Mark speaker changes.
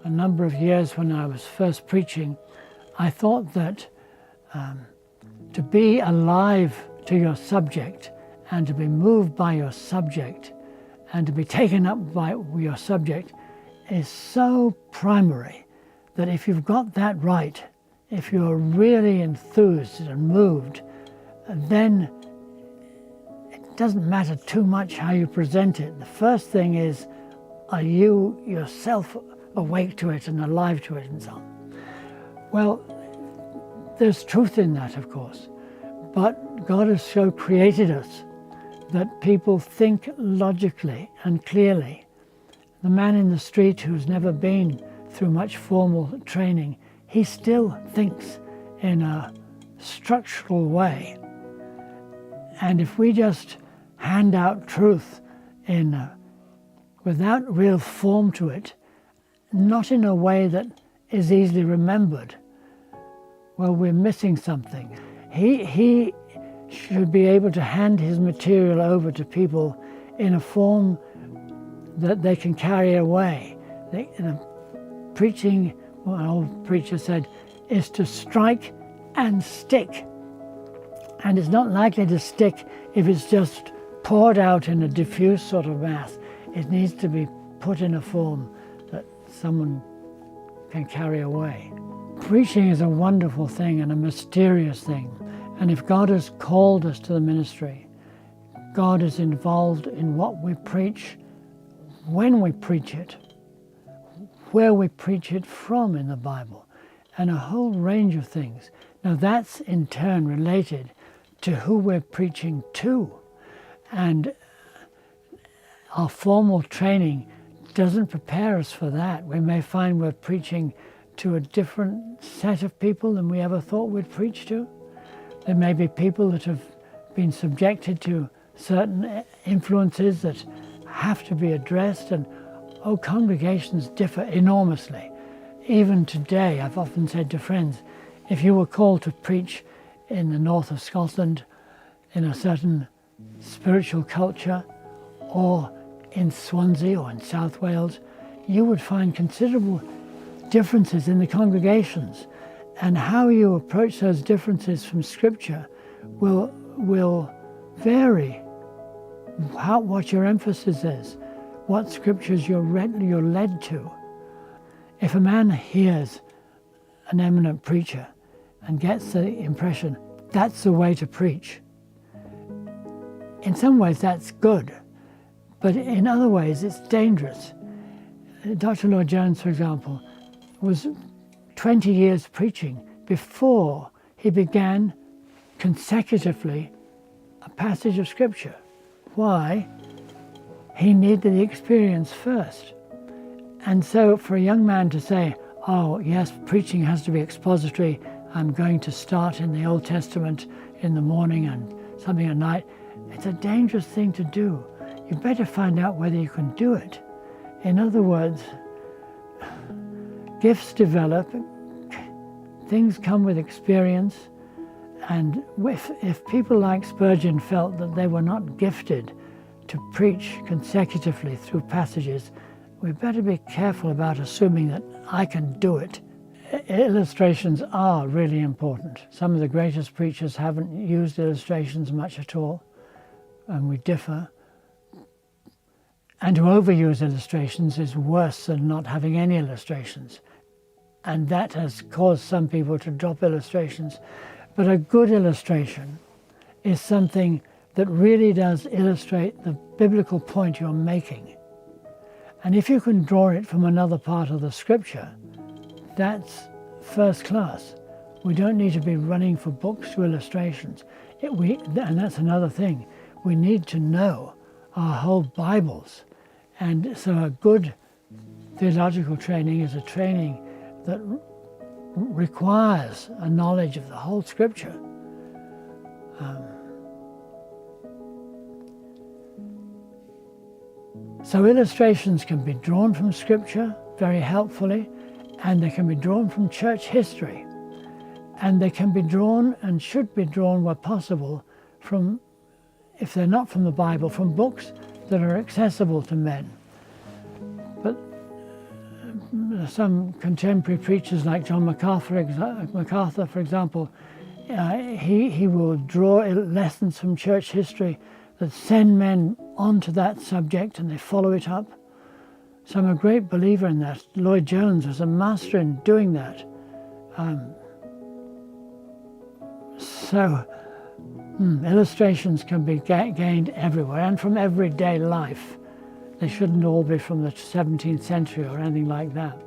Speaker 1: a number of years when I was first preaching, I thought that to be alive to your subject and to be moved by your subject and to be taken up by your subject is so primary that if you've got that right, if you're really enthused and moved, then it doesn't matter too much how you present it. The first thing is, are you yourself awake to it and alive to it and so on? Well, there's truth in that, of course, but God has so created us that people think logically and clearly. The man in the street who's never been through much formal training, he still thinks in a structural way. And if we just hand out truth without real form to it, not in a way that is easily remembered, well, we're missing something. He should be able to hand his material over to people in a form that they can carry away. Preaching, what an old preacher said, is to strike and stick. And it's not likely to stick if it's just poured out in a diffuse sort of mass. It needs to be put in a form that someone can carry away. Preaching is a wonderful thing and a mysterious thing. And if God has called us to the ministry, God is involved in what we preach, when we preach it, where we preach it from in the Bible, and a whole range of things. Now that's in turn related to who we're preaching to. And our formal training doesn't prepare us for that. We may find we're preaching to a different set of people than we ever thought we'd preach to. There may be people that have been subjected to certain influences that have to be addressed, and congregations differ enormously. Even today, I've often said to friends, if you were called to preach in the north of Scotland, in a certain spiritual culture, or in Swansea or in South Wales, you would find considerable differences in the congregations, and how you approach those differences from Scripture will vary. What your emphasis is, what scriptures you're led to. If a man hears an eminent preacher and gets the impression that's the way to preach, in some ways that's good, but in other ways it's dangerous. Dr. Lloyd-Jones, for example, was 20 years preaching before he began consecutively a passage of Scripture. Why? He needed the experience first. And so for a young man to say, oh yes, preaching has to be expository, I'm going to start in the Old Testament in the morning and something at night, it's a dangerous thing to do. You better find out whether you can do it. In other words, gifts develop, things come with experience, and if people like Spurgeon felt that they were not gifted to preach consecutively through passages, we better be careful about assuming that I can do it. Illustrations are really important. Some of the greatest preachers haven't used illustrations much at all, and we differ. And to overuse illustrations is worse than not having any illustrations. And that has caused some people to drop illustrations. But a good illustration is something that really does illustrate the biblical point you're making. And if you can draw it from another part of the Scripture, that's first class. We don't need to be running for books to illustrations. And that's another thing. We need to know our whole Bibles. And so a good theological training is a training that requires a knowledge of the whole Scripture. So illustrations can be drawn from Scripture very helpfully, and they can be drawn from church history, and they can be drawn and should be drawn where possible from, if they're not from the Bible, from books that are accessible to men. But some contemporary preachers like John MacArthur, for example, he will draw lessons from church history that send men onto that subject and they follow it up. So I'm a great believer in that. Lloyd-Jones was a master in doing that. Illustrations can be gained everywhere and from everyday life. They shouldn't all be from the 17th century or anything like that.